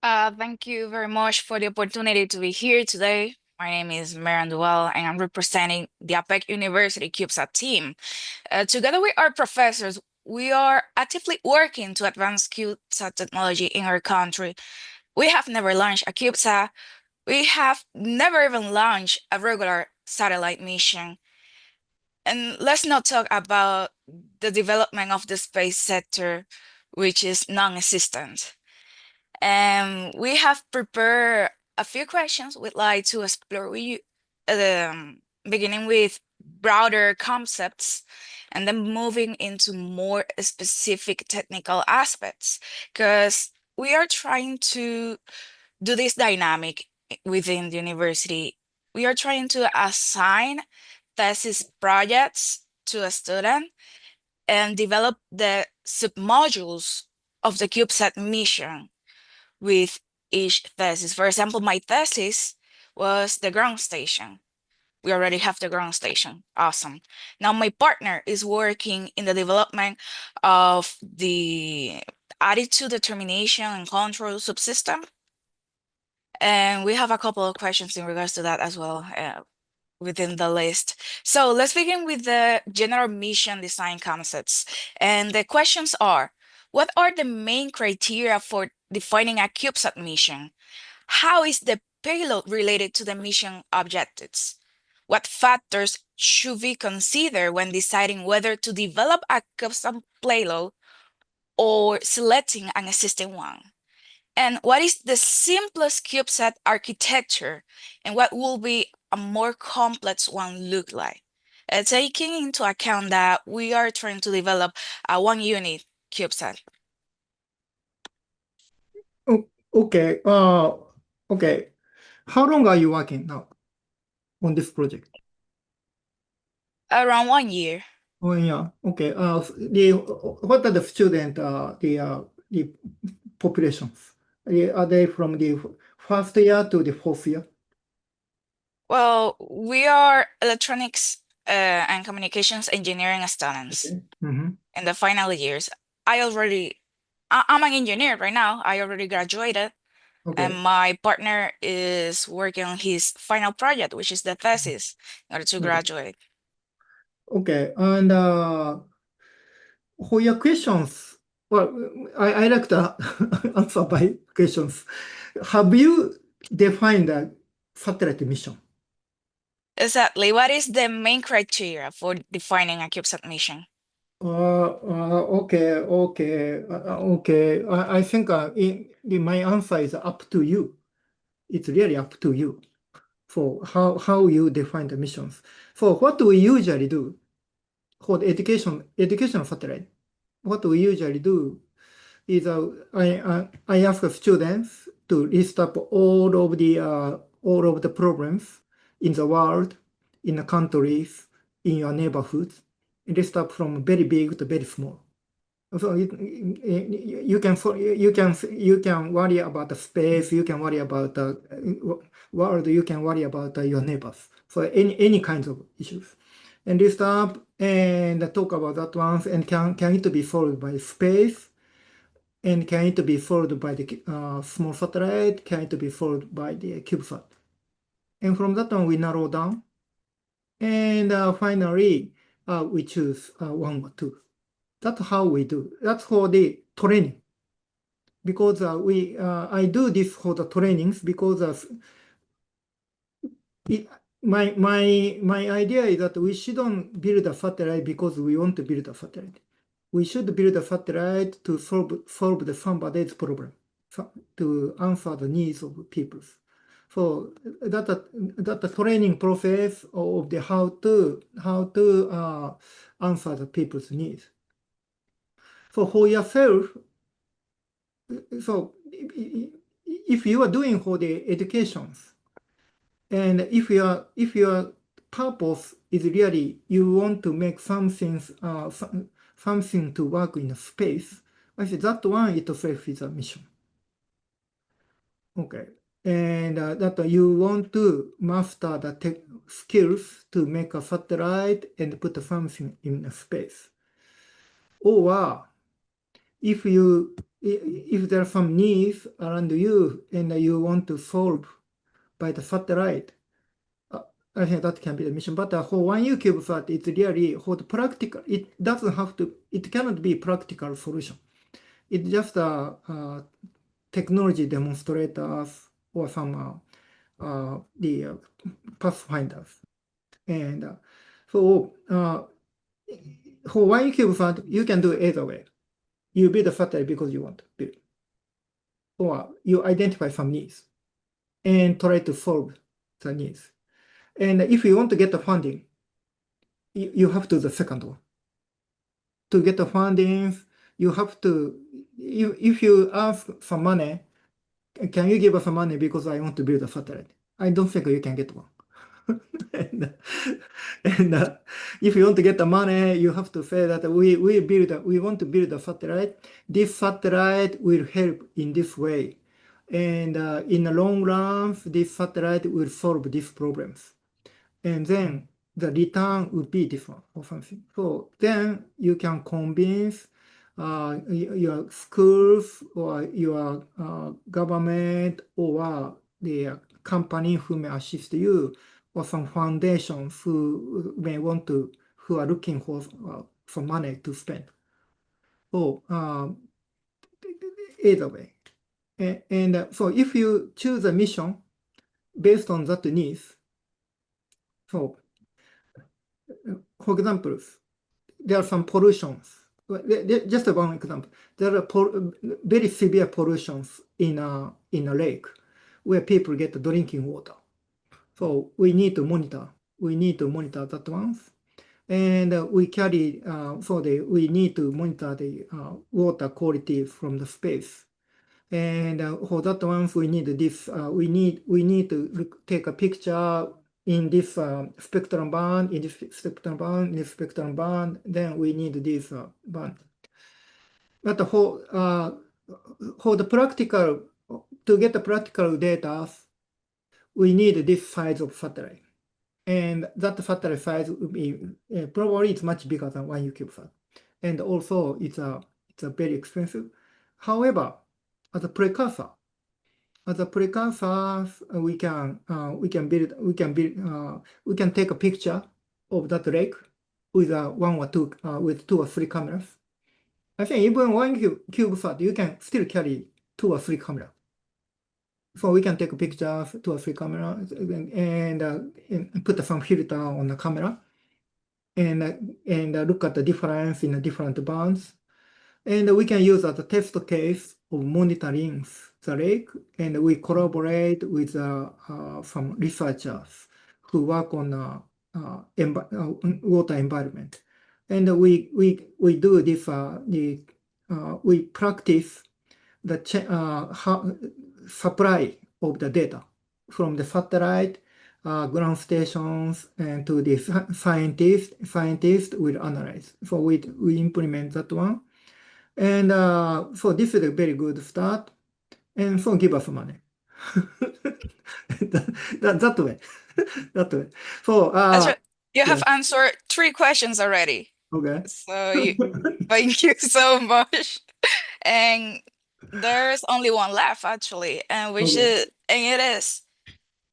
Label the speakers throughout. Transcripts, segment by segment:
Speaker 1: Thank you very much for the opportunity to be here today. My name is Marian Duval, and I'm representing the APEC University CubeSat team. Together with our professors, we are actively working to advance CubeSat technology in our country. We have never launched a CubeSat. We have never even launched a regular satellite mission. And let's not talk about the development of the space sector, which is non-existent. And we have prepared a few questions we'd like to explore with you, beginning with broader concepts and then moving into more specific technical aspects, because we are trying to do this dynamic within the university. We are trying to assign thesis projects to a student and develop the submodules of the CubeSat mission with each thesis. For example, my thesis was the ground station. We already have the ground station. Awesome. Now my partner is working in the development of the attitude determination and control subsystem. And we have a couple of questions in regards to that as well within the list. So let's begin with the general mission design concepts. And the questions are, what are the main criteria for defining a CubeSat mission? How is the payload related to the mission objectives? What factors should we consider when deciding whether to develop a custom payload or selecting an existing one? And what is the simplest CubeSat architecture, and what will be a more complex one look like? Taking into account that we are trying to develop a one unit CubeSat.
Speaker 2: Okay. Okay. How long are you working now on this project?
Speaker 1: Around 1 year.
Speaker 2: Oh, yeah. Okay. What are the student, the populations? Are they from the first year to the fourth year?
Speaker 1: Well, we are electronics and communications engineering students
Speaker 2: Okay. Mm-hmm.
Speaker 1: in the final years. I'm an engineer right now. I already graduated, and
Speaker 2: Okay.
Speaker 1: my partner is working on his final project, which is the thesis, in order to
Speaker 2: Okay.
Speaker 1: graduate.
Speaker 2: Okay. And for your questions, well, I like to answer by questions. Have you defined a satellite mission?
Speaker 1: Exactly. What is the main criteria for defining a CubeSat mission?
Speaker 2: Okay. I think my answer is up to you. It's really up to you for how you define the missions. For what we usually do for the education satellite, what we usually do is I ask the students to list up all of the problems in the world, in the countries, in your neighborhoods, list up from very big to very small. So you can worry about the space, you can worry about the world, you can worry about your neighbors. So any kinds of issues. And list up and talk about that ones, and can it be solved by space? And can it be solved by the small satellite? Can it be solved by the CubeSat? And from that one, we narrow down. And finally, we choose one or two. That's how we do. That's for the training. Because I do this for the trainings because my idea is that we shouldn't build a satellite because we want to build a satellite. We should build a satellite to solve the somebody's problem, to answer the needs of people. So that training process of the how to answer the people's needs. So for yourself, so if you are doing for the educations, and if your purpose is really you want to make something to work in space, I say that one itself is a mission. Okay. And that you want to master the tech skills to make a satellite and put something in space. Or if you if there are some needs around you and you want to solve by the satellite, uh, I think that can be the mission. But for one U CubeSat, it's really for the practical. It doesn't have to. It cannot be practical solution. It's just a technology demonstrators or some the pathfinders. And so for one CubeSat, you can do either way. You build a satellite because you want to build, or you identify some needs and try to solve the needs. And if you want to get the funding, you have to do the second one. To get the funding, you have to, if you ask for money, can you give us some money because I want to build a satellite? I don't think you can get one. and and if you want to get the money, you have to say that we want to build a satellite. This satellite will help in this way. And in the long run, this satellite will solve these problems. And then the return would be different or something. So then you can convince your schools or your government or the company who may assist you or some foundations who may want to, who are looking for money to spend. So either way. And so if you choose a mission based on that needs, so for example, there are some pollutions. Just one example. There are very severe pollutions in a lake where people get drinking water. So we need to monitor. We need to monitor that one. And we need to monitor the water quality from the space. And for that one, we need this. We need to take a picture in this spectrum band, in this spectrum band, in this spectrum band. Then we need this band. But for the practical, to get the practical data, we need this size of satellite. And that satellite size would be probably it's much bigger than one UCubeSat. And also it's a very expensive. However, as a precursor, we can take a picture of that lake with with 2 or 3 cameras. I think even one CubeSat, you can still carry 2 or 3 cameras. So we can take pictures, 2 or 3 cameras, and put some filter on the camera, and look at the difference in the different bands. And we can use as a test case of monitoring the lake, and we collaborate with some researchers who work on water environment. And we do this, we practice the supply of the data from the satellite, ground stations, and to the scientists. Scientists will analyze. So we implement that one. And so this is a very good start. And so give us money. that way. That way. So
Speaker 1: Actually, you
Speaker 2: yeah,
Speaker 1: have answered 3 questions already.
Speaker 2: okay.
Speaker 1: So thank you so much. And there's only one left actually, and
Speaker 2: Okay.
Speaker 1: it is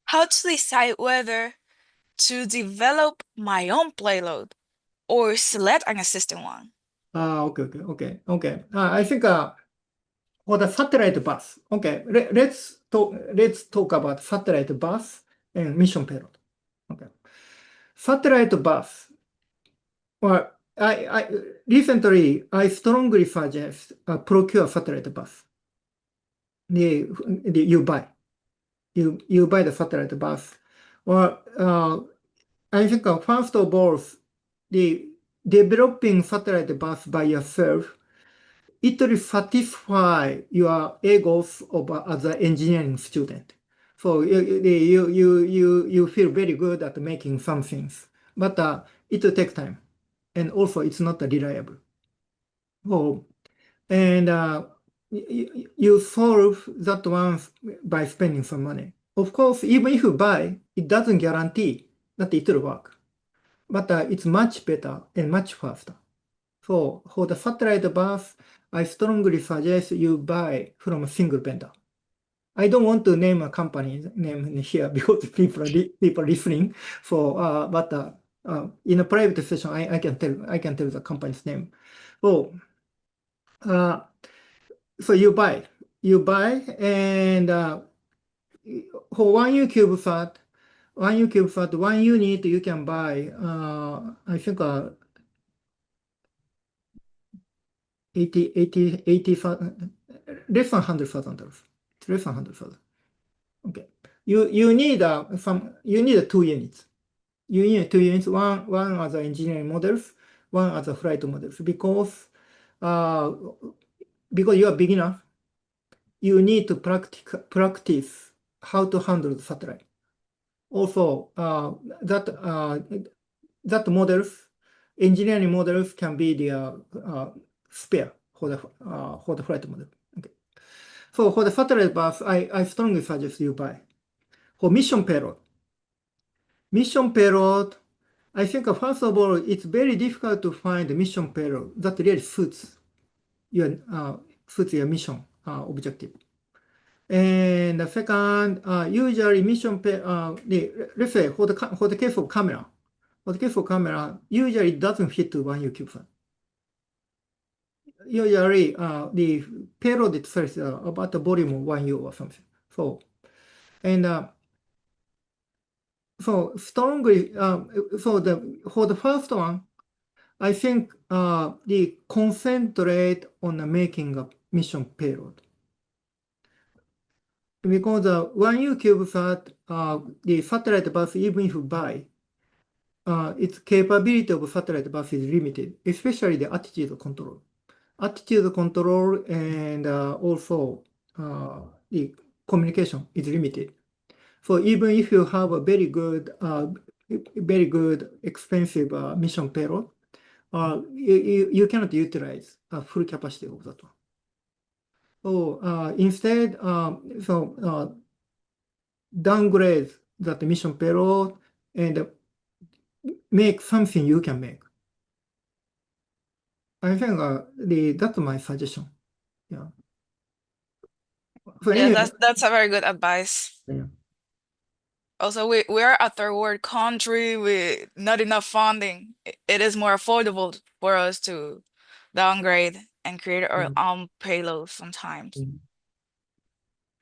Speaker 1: how to decide whether to develop my own payload or select an existing one.
Speaker 2: Okay. I think for the satellite bus. Okay, let's talk about satellite bus and mission payload. Okay. Satellite bus. Well, I recently I strongly suggest procure satellite bus. You buy the satellite bus. Well, I think first of all, the developing satellite bus by yourself, it will satisfy your egos as an engineering student. So you feel very good at making some things, but it will take time, and also it's not reliable. Oh, and you solve that one by spending some money. Of course, even if you buy, it doesn't guarantee that it will work, but it's much better and much faster. So for the satellite bus, I strongly suggest you buy from a single vendor. I don't want to name a company name here because people listening. But in a private session, I can tell the company's name. So uh, so you buy, and for one CubeSat, 1 unit you can buy. I think 80,000, less than $100,000. It's less than 100,000. Okay. You need two units. You need two units, one as engineering models, one as flight models, uh, because you are beginner, you need to practice how to handle the satellite. Also, that models, engineering models can be the spare for the flight model. Okay. So for the satellite bus, I strongly suggest you buy. For mission payload, I think first of all, it's very difficult to find a mission payload that really suits your mission objective. And the second, usually let's say for the case of camera, usually it doesn't fit to one U CubeSat. Usually, the payload itself is about the volume of one U or something. And so strongly, for the first one, I think the concentrate on making a mission payload. Because the one U CubeSat, the satellite bus, even if you buy, its capability of satellite bus is limited, especially the attitude control. Attitude control and also the communication is limited. So even if you have a very good, expensive mission payload, you cannot utilize full capacity of that one. So instead, downgrade that mission payload and make something you can make. I think that's my suggestion. Yeah. So
Speaker 1: Yeah,
Speaker 2: anyway,
Speaker 1: that's a very good advice.
Speaker 2: yeah.
Speaker 1: Also, we are a third world country with not enough funding. It is more affordable for us to downgrade and create our
Speaker 2: Mm,
Speaker 1: own payload sometimes.
Speaker 2: mm.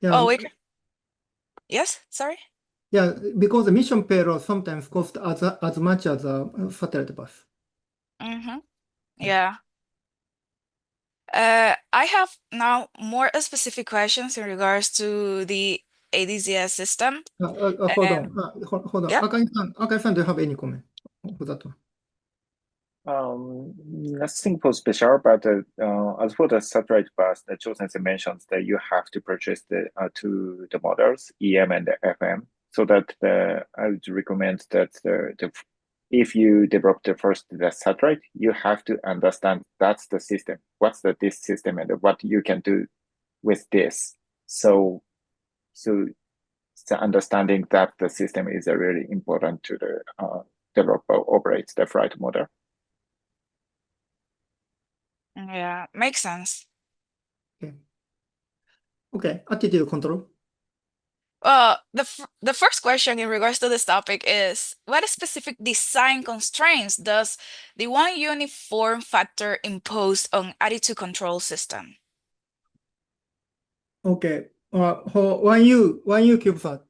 Speaker 2: Yeah,
Speaker 1: Oh, wait. Yes, sorry.
Speaker 2: yeah, because the mission payload sometimes cost as much as a satellite bus.
Speaker 1: Mm-hmm.
Speaker 2: Yeah.
Speaker 1: Yeah. I have now more specific questions in regards to the ADCS system.
Speaker 2: Hold
Speaker 1: And
Speaker 2: on. Hold on.
Speaker 1: yeah.
Speaker 2: Akai-san, do you have any comment for that one?
Speaker 3: Nothing for special, but as for the satellite bus, the Joe-sensei mentions that you have to purchase the models EM and the FM, so that I would recommend that if you develop the satellite, you have to understand that's the system, what's this system, and what you can do with this. So the understanding that the system is really important to the developer operates the flight model.
Speaker 1: Yeah, makes sense.
Speaker 2: Okay, attitude control.
Speaker 1: The first question in regards to this topic is, what specific design constraints does the one uniform factor impose on attitude control system?
Speaker 2: Okay, for one U CubeSat.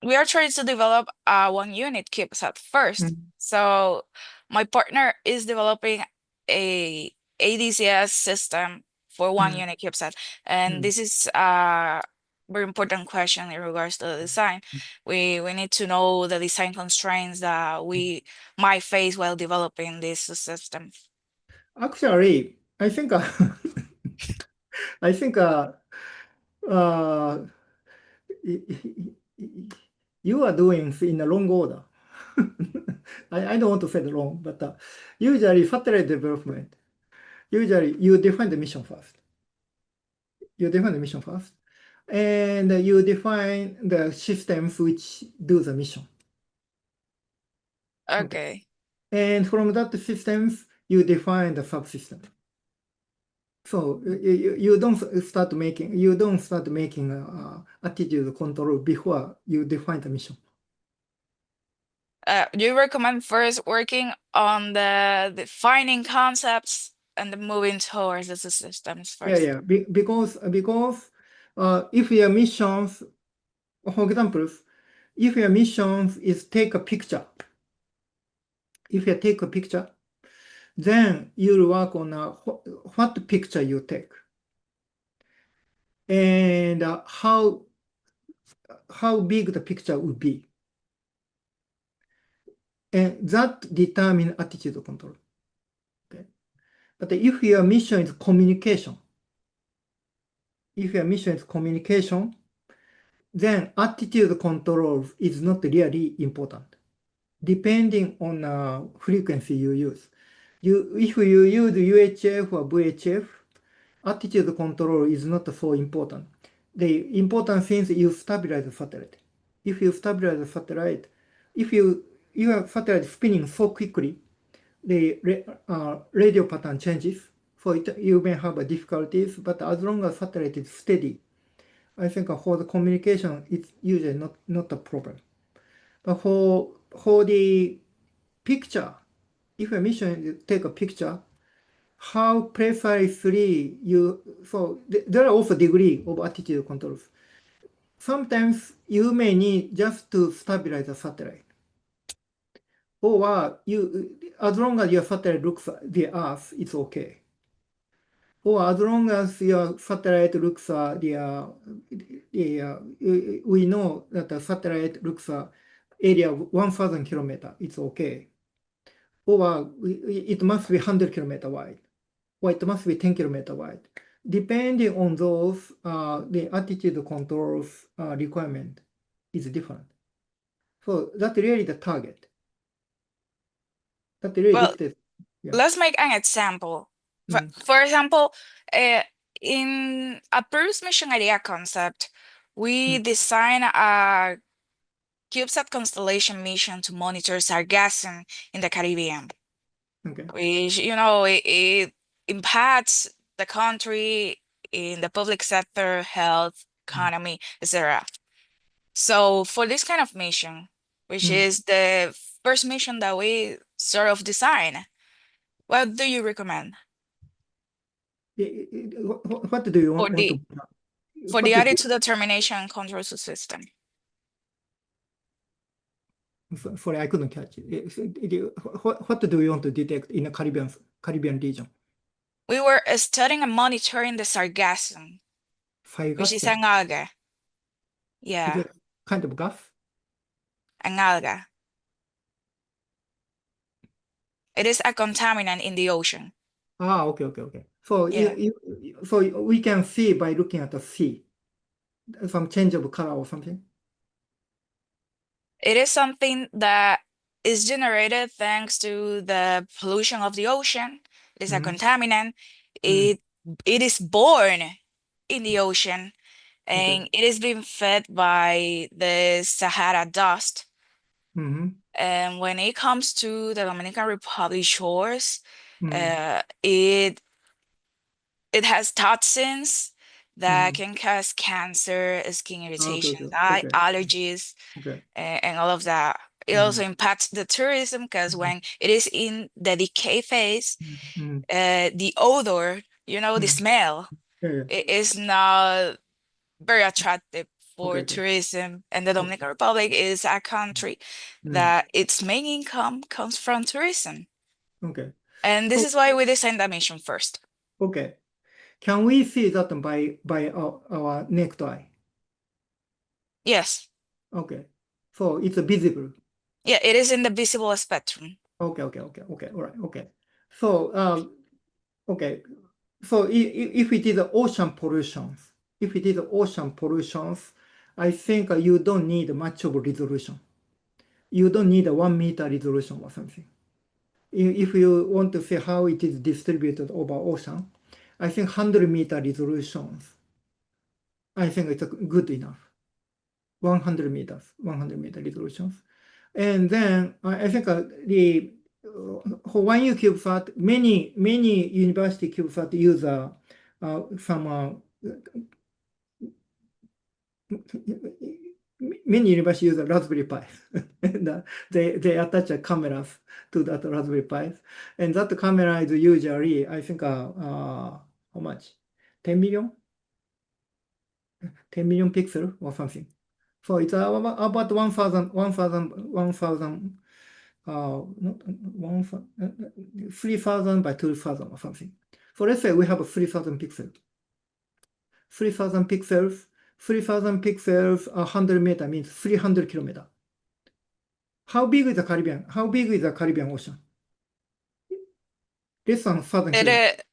Speaker 1: We are trying to develop a one unit CubeSat first. So my partner is developing a ADCS system for one unit CubeSat. And this is a very important question in regards to the design. We need to know the design constraints that we might face while developing this system.
Speaker 2: Actually, I think I think uh, you are doing in the wrong order. I don't want to say the wrong, but usually satellite development, usually you define the mission first. You define the mission first, and you define the systems which do the mission. Okay.
Speaker 1: Okay.
Speaker 2: And from that systems, you define the subsystem. So you don't start making attitude control before you define the mission.
Speaker 1: Do you recommend first working on the defining concepts and then moving towards the systems first?
Speaker 2: Yeah. Because if your missions, for example, if your missions is take a picture, then you'll work on what picture you take and how big the picture would be. And that determine attitude control. Okay. But if your mission is communication, then attitude control is not really important, depending on frequency you use. If you use UHF or VHF, attitude control is not so important. The important thing is you stabilize the satellite. If you stabilize the satellite, if your satellite is spinning so quickly, the radio pattern changes. So you may have difficulties, but as long as satellite is steady, I think for the communication, it's usually not a problem. But for the picture, if a mission take a picture, how precisely there are also degree of attitude controls. Sometimes you may need just to stabilize the satellite. Or as long as your satellite looks at the Earth, it's okay. Or as long as your satellite looks at we know that the satellite looks at area of 1,000 kilometers, it's okay. Or it must be 100 kilometers wide, or it must be 10 kilometers wide. Depending on those, the attitude controls requirement is different. So that's really the target. That really
Speaker 1: Well,
Speaker 2: dictates. Yeah.
Speaker 1: let's make an example.
Speaker 2: Mm.
Speaker 1: For example, in a previous mission area concept, we design a CubeSat Constellation mission to monitor sargassum in the Caribbean,
Speaker 2: Okay.
Speaker 1: which, it impacts the country in the public sector, health, economy, etc. So for this kind of mission, which is the first mission that we sort of design, what do you recommend
Speaker 2: What do you
Speaker 1: for
Speaker 2: want
Speaker 1: the
Speaker 2: to?
Speaker 1: for
Speaker 2: What
Speaker 1: the
Speaker 2: to
Speaker 1: attitude determination control system?
Speaker 2: Sorry, I couldn't catch it. What do you want to detect in the Caribbean region?
Speaker 1: We were studying and monitoring the sargassum, which is
Speaker 2: Sargassum.
Speaker 1: an algae.
Speaker 2: Is
Speaker 1: Yeah,
Speaker 2: it kind of gas?
Speaker 1: an algae. It is a contaminant in the ocean.
Speaker 2: Okay. So
Speaker 1: Yeah.
Speaker 2: so we can see by looking at the sea, some change of color or something.
Speaker 1: It is something that is generated thanks to the pollution of the ocean. It is a contaminant. It is born in the ocean, and it is being fed by the Sahara dust. And when it comes to the Dominican Republic shores, it has toxins that can cause cancer, skin irritation, allergies, and all of that. It also impacts the tourism because when it is in the decay phase, the odor, the smell, it is not very attractive for tourism. And the Dominican Republic is a country that its main income comes from tourism.
Speaker 2: Okay.
Speaker 1: And this is why we designed that mission first.
Speaker 2: Okay. Can we see that by our naked eye?
Speaker 1: Yes.
Speaker 2: Okay. So it's visible.
Speaker 1: Yeah, it is in the visible spectrum.
Speaker 2: Okay. All right. Okay. So okay. So if it is ocean pollutions, I think you don't need much of resolution. You don't need a 1 meter resolution or something. If you want to see how it is distributed over ocean, I think 100-meter resolutions, I think it's good enough. 100 meter resolutions. And then I think for 1U CubeSat, many university CubeSat use some many universities use a Raspberry Pi. And, they attach a cameras to that Raspberry Pi, and that camera is usually, I think, how much? 10 million? 10 million pixel or something. So it's about 1,000, not 3,000 by 2,000 or something. So let's say we have 3,000 pixels. 3,000 pixels, 100 meter means 300 kilometer. How big is the Caribbean? How big is the Caribbean Ocean? Less than 1,000
Speaker 1: It
Speaker 2: kilometers.
Speaker 1: is,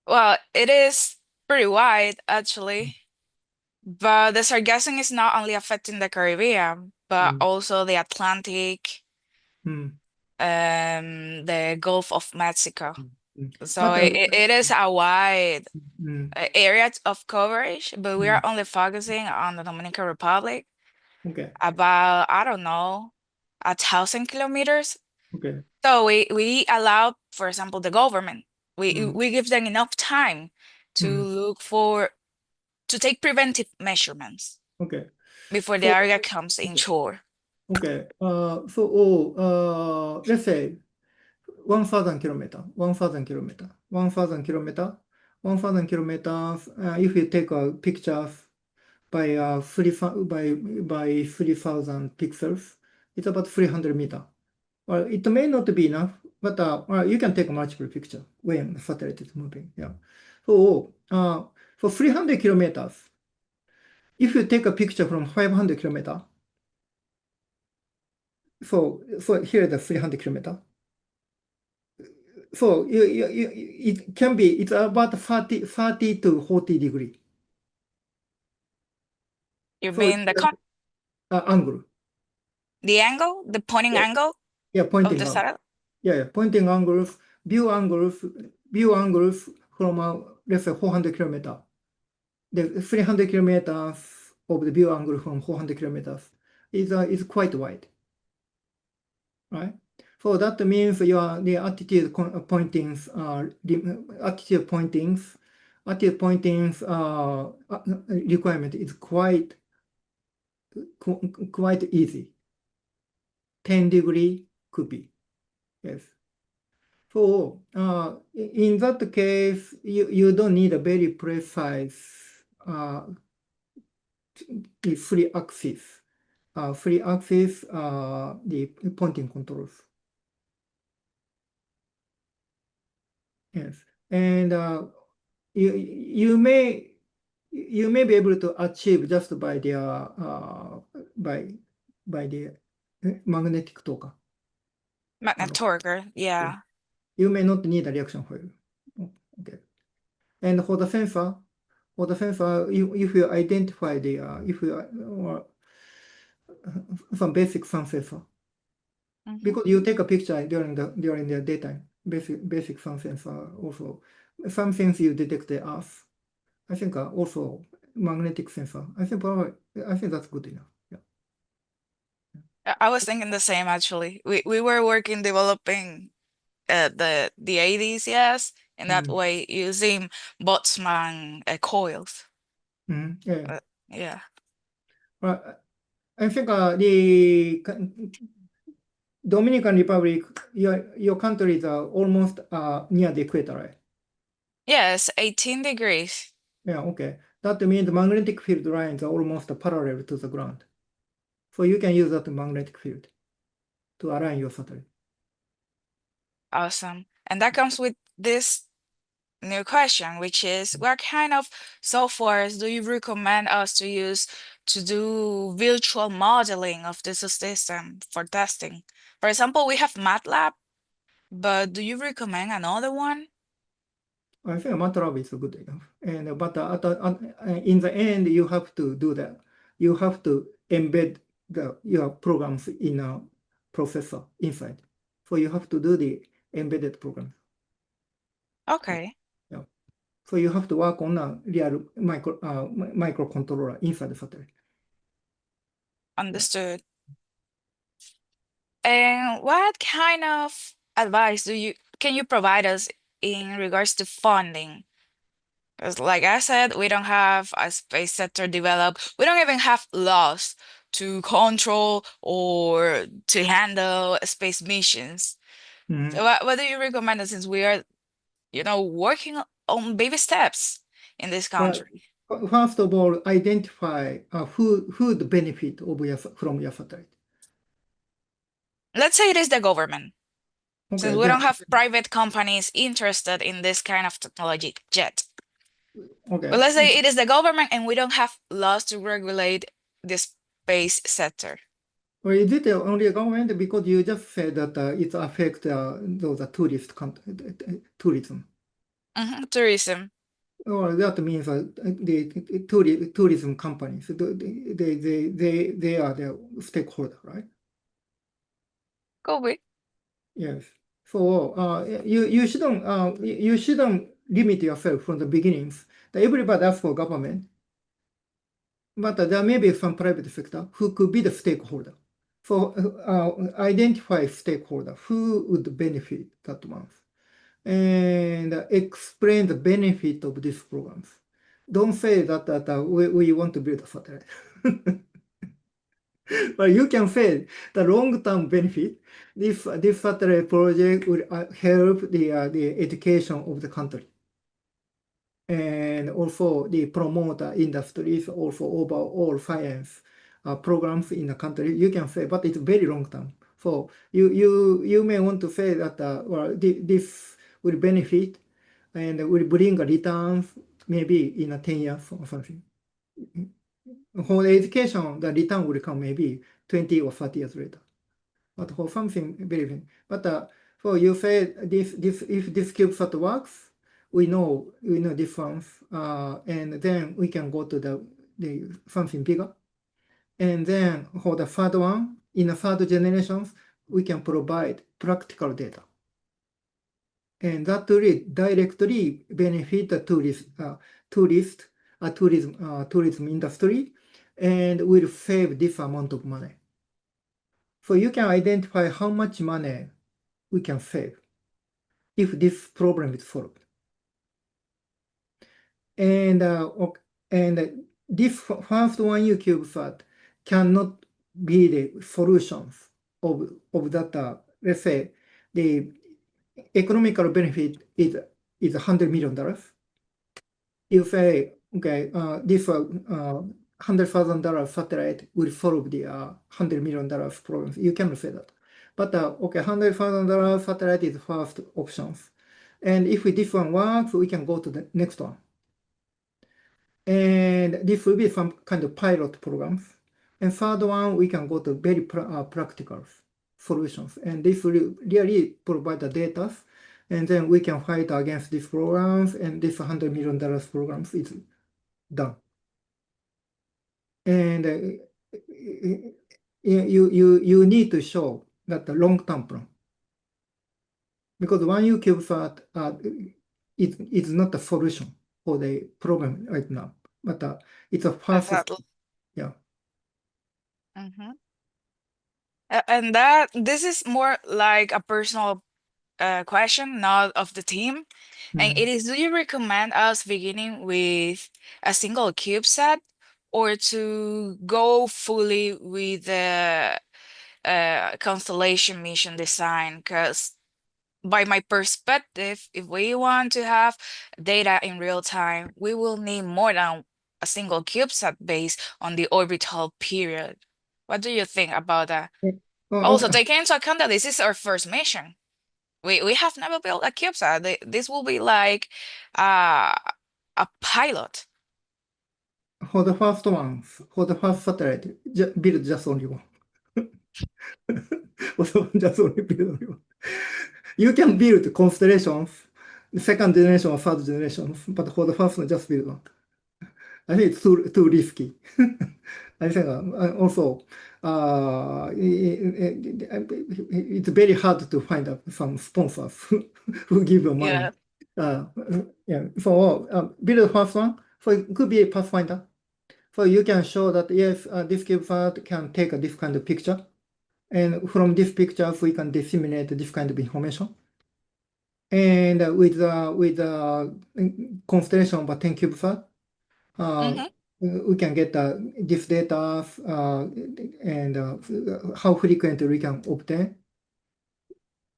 Speaker 1: well, it is pretty wide actually, but the sargassum is not only affecting the Caribbean, but also the Atlantic, the Gulf of Mexico. So
Speaker 2: But
Speaker 1: it is a wide
Speaker 2: mm,
Speaker 1: area of coverage, but we are
Speaker 2: mm,
Speaker 1: only focusing on the Dominican Republic,
Speaker 2: okay,
Speaker 1: about, I don't know, 1,000 kilometers.
Speaker 2: okay,
Speaker 1: So we allow, for example, the government, we give them enough time to look to take preventive measurements
Speaker 2: okay.
Speaker 1: before the
Speaker 2: So,
Speaker 1: area comes inshore.
Speaker 2: okay, let's say 1,000 kilometer, 1,000 kilometer, 1,000 kilometer, 1,000 kilometers. If you take a picture by 3,000 pixels, it's about 300 meter. Well, it may not be enough, but well, you can take multiple picture when the satellite is moving. Yeah. So for 300 kilometers, if you take a picture from 500 kilometer, so here the 300 kilometer. So it can be, it's about 30 to 40 degree.
Speaker 1: You
Speaker 2: So it's
Speaker 1: mean
Speaker 2: angle.
Speaker 1: the angle, the pointing
Speaker 2: Yeah,
Speaker 1: angle
Speaker 2: yeah,
Speaker 1: of
Speaker 2: pointing
Speaker 1: the
Speaker 2: angle.
Speaker 1: satellite?
Speaker 2: Yeah, pointing angles, view angles from let's say 400 kilometer. The 300 kilometers of the view angle from 400 kilometers is quite wide, right? So that means the attitude pointings requirement is quite easy. 10 degree could be, yes. So in that case, you don't need a very precise free axis, the pointing controls. Yes, and you may be able to achieve just by the magnetic torque.
Speaker 1: Magnet torque, yeah.
Speaker 2: You may not need a reaction foil. Okay. And for the sensor, if you identify or some basic sun sensor, because you take a picture during the daytime, basic sun sensor also. Some things you detect the Earth. I think also magnetic sensor. I think that's good enough. Yeah.
Speaker 1: I was thinking the same actually. We were working developing the ADs, yes, in that way using Boltzmann coils.
Speaker 2: Yeah.
Speaker 1: Yeah.
Speaker 2: I think the Dominican Republic, your country is almost near the equator, right?
Speaker 1: Yes, 18 degrees.
Speaker 2: Yeah, okay. That means magnetic field lines are almost parallel to the ground. So you can use that magnetic field to align your satellite.
Speaker 1: Awesome. And that comes with this new question, which is what kind of softwares do you recommend us to use to do virtual modeling of this system for testing? For example, we have MATLAB, but do you recommend another one?
Speaker 2: I think MATLAB is good enough. But in the end, you have to do that. You have to embed your programs in a processor inside. So you have to do the embedded program.
Speaker 1: Okay,
Speaker 2: Yeah. So you have to work on a real microcontroller inside the satellite.
Speaker 1: understood. And what kind of advice can you provide us in regards to funding? Because like I said, we don't have a space sector developed. We don't even have laws to control or to handle space missions.
Speaker 2: Mhm.
Speaker 1: So what do you recommend us since we are, working on baby steps in this
Speaker 2: Well,
Speaker 1: country?
Speaker 2: first of all, identify who would benefit from your satellite.
Speaker 1: Let's say it is the government, since
Speaker 2: Okay,
Speaker 1: we
Speaker 2: then
Speaker 1: don't have private companies interested in this kind of technology yet. But
Speaker 2: okay.
Speaker 1: let's say it is the government and we don't have laws to regulate the space sector.
Speaker 2: Or is it only a government? Because you just said that it affects those tourism.
Speaker 1: Tourism.
Speaker 2: Or that means the tourism companies, they are the stakeholder, right?
Speaker 1: Could be.
Speaker 2: Yes. So you shouldn't limit yourself from the beginnings. That everybody asks for government, but there may be some private sector who could be the stakeholder. So identify stakeholder who would benefit that month and explain the benefit of these programs. Don't say that we want to build a satellite. But you can say the long-term benefit. This satellite project will help the education of the country and also the promoter industries, also overall science programs in the country. You can say, but it's very long term. So you may want to say that well, this will benefit and will bring a returns maybe in a 10 years or something. For the education, the return will come maybe 20 or 30 years later. But for something very big. But so you say this if this CubeSat works, we know difference, and then we can go to the something bigger. And then for the third one, in the third generations, we can provide practical data. And that will directly benefit the tourism industry and will save this amount of money. So you can identify how much money we can save if this problem is solved. And this first one U CubeSat cannot be the solutions of that. Let's say the economical benefit is $100 million. You say, okay, this $100,000 satellite will solve the $100 million problems. You cannot say that. But okay, $100,000 satellite is first options. And if this one works, we can go to the next one. And this will be some kind of pilot programs. And third one, we can go to very practical solutions. And this will really provide the data. And then we can fight against these programs, and this $100 million programs is done. And you need to show that the long-term plan. Because one U CubeSat it's not a solution for the problem right now, but it's a first step.
Speaker 1: Exactly.
Speaker 2: Yeah.
Speaker 1: hmm And this is more like a personal question, not of the team. And it
Speaker 2: Mhm.
Speaker 1: is, do you recommend us beginning with a single CubeSat or to go fully with the constellation mission design? Because by my perspective, if we want to have data in real time, we will need more than a single CubeSat based on the orbital period. What do you think about that? Also,
Speaker 2: Okay.
Speaker 1: taking into account that this is our first mission. We have never built a CubeSat. This will be like uh, a pilot.
Speaker 2: For the first one, for the first satellite, build just only one. For the one, just only build only one. You can build constellations, second generation or third generation, but for the first one, just build one. I think it's too risky. I think also it's very hard to find some sponsors who give you money.
Speaker 1: Yeah.
Speaker 2: Yeah, so build the first one. So it could be a pathfinder. So you can show that yes, this CubeSat can take this kind of picture, And from these pictures, we can disseminate this kind of information. And with constellation of 10 CubeSat, we can get this data and how frequently we can obtain.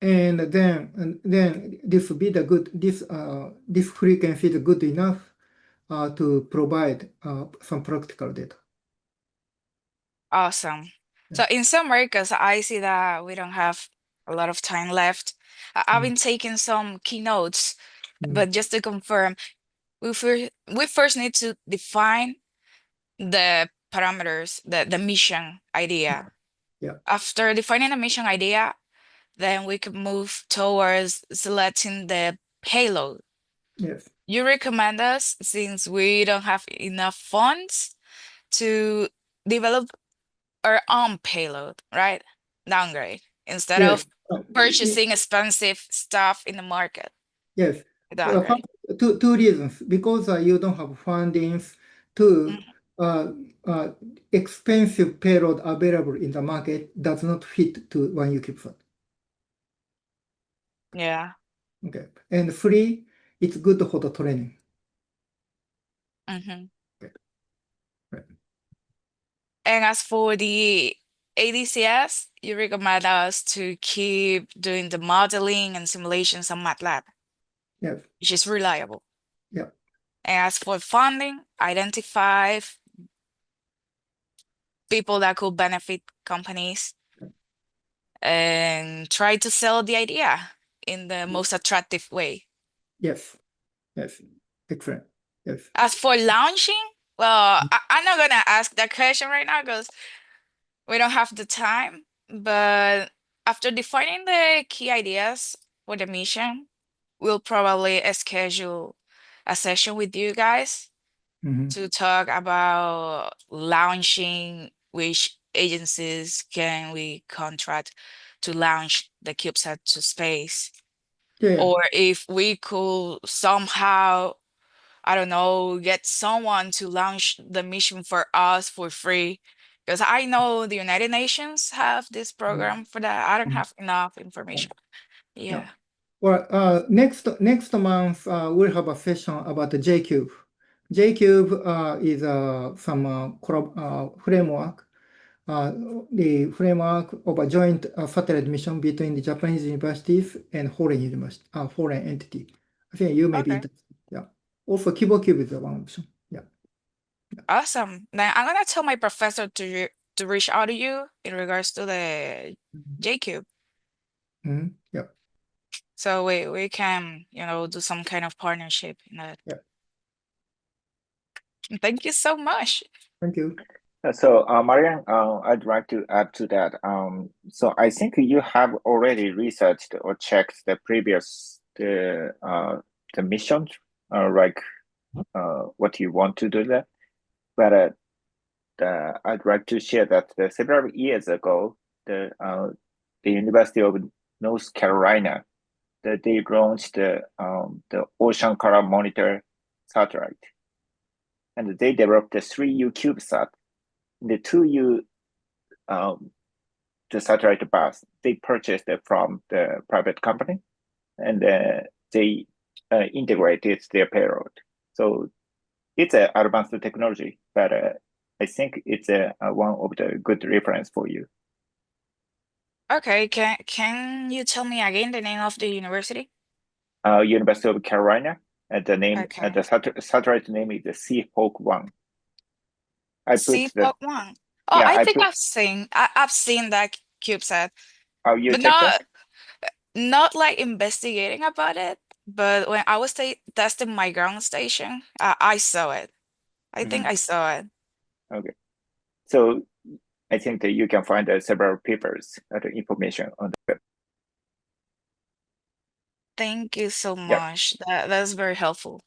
Speaker 2: And then this will be the good, this frequency is good enough to provide some practical data.
Speaker 1: Awesome. So in summary, because I see that we don't have a lot of time left, I've been taking some keynotes, but just to confirm, we first need to define the parameters, the mission idea.
Speaker 2: Yeah.
Speaker 1: After defining the mission idea, then we can move towards selecting the payload.
Speaker 2: Yes.
Speaker 1: You recommend us, since we don't have enough funds, to develop our own payload, right? Downgrade instead
Speaker 2: Yes.
Speaker 1: of purchasing expensive stuff in the market.
Speaker 2: Yes.
Speaker 1: Downgrade.
Speaker 2: Two reasons. Because you don't have fundings to expensive payload available in the market does not fit to one CubeSat.
Speaker 1: Yeah.
Speaker 2: Okay. And free, it's good for the training.
Speaker 1: Mm-hmm.
Speaker 2: Okay. Right.
Speaker 1: And as for the ADCS, you recommend us to keep doing the modeling and simulations on MATLAB,
Speaker 2: Yes.
Speaker 1: which is reliable.
Speaker 2: Yeah.
Speaker 1: And as for funding, identify people that could benefit companies and try to sell the idea in the most attractive way.
Speaker 2: Yes. Yes. Excellent. Yes.
Speaker 1: As for launching, well, I'm not gonna ask that question right now because we don't have the time. But after defining the key ideas for the mission, we'll probably schedule a session with you guys to talk about launching, which agencies can we contract to launch the CubeSat to space.
Speaker 2: Yeah.
Speaker 1: Or if we could somehow, I don't know, get someone to launch the mission for us for free. Because I know the United Nations have this program for that. I don't have enough information. Yeah.
Speaker 2: Well, next month we'll have a session about the JCube. JCube is some framework, the framework of a joint satellite mission between the Japanese universities and foreign entity. I think you may be
Speaker 1: Okay.
Speaker 2: interested. Yeah. Also, CubeCube is one option. Yeah.
Speaker 1: Awesome. Then I'm gonna tell my professor to reach out to you in regards to the JCube.
Speaker 2: Yeah.
Speaker 1: So we can, do some kind of partnership in that.
Speaker 2: Yeah.
Speaker 1: Thank you so much.
Speaker 2: Thank you.
Speaker 3: So, Marian, I'd like to add to that. So I think you have already researched or checked the previous the missions, like what you want to do there. But I'd like to share that several years ago, the University of North Carolina, they launched the Ocean Color Monitor satellite, and they developed the 3U CubeSat. The 2U, the satellite bus, they purchased it from the private company, and they integrated their payload. So it's an advanced technology, but I think it's one of the good reference for you.
Speaker 1: Okay, can you tell me again the name of the university?
Speaker 3: University of Carolina, and the name,
Speaker 1: Okay.
Speaker 3: the satellite name is the Seahawk 1.
Speaker 1: Seahawk 1. Oh,
Speaker 3: Yeah,
Speaker 1: I think I've seen that CubeSat,
Speaker 3: Oh, you
Speaker 1: but
Speaker 3: checked
Speaker 1: not like investigating about it. But when I was testing my ground station, I saw it. I think I saw it.
Speaker 3: Okay. So I think that you can find several papers information on the web.
Speaker 1: Thank you so much. That's very helpful.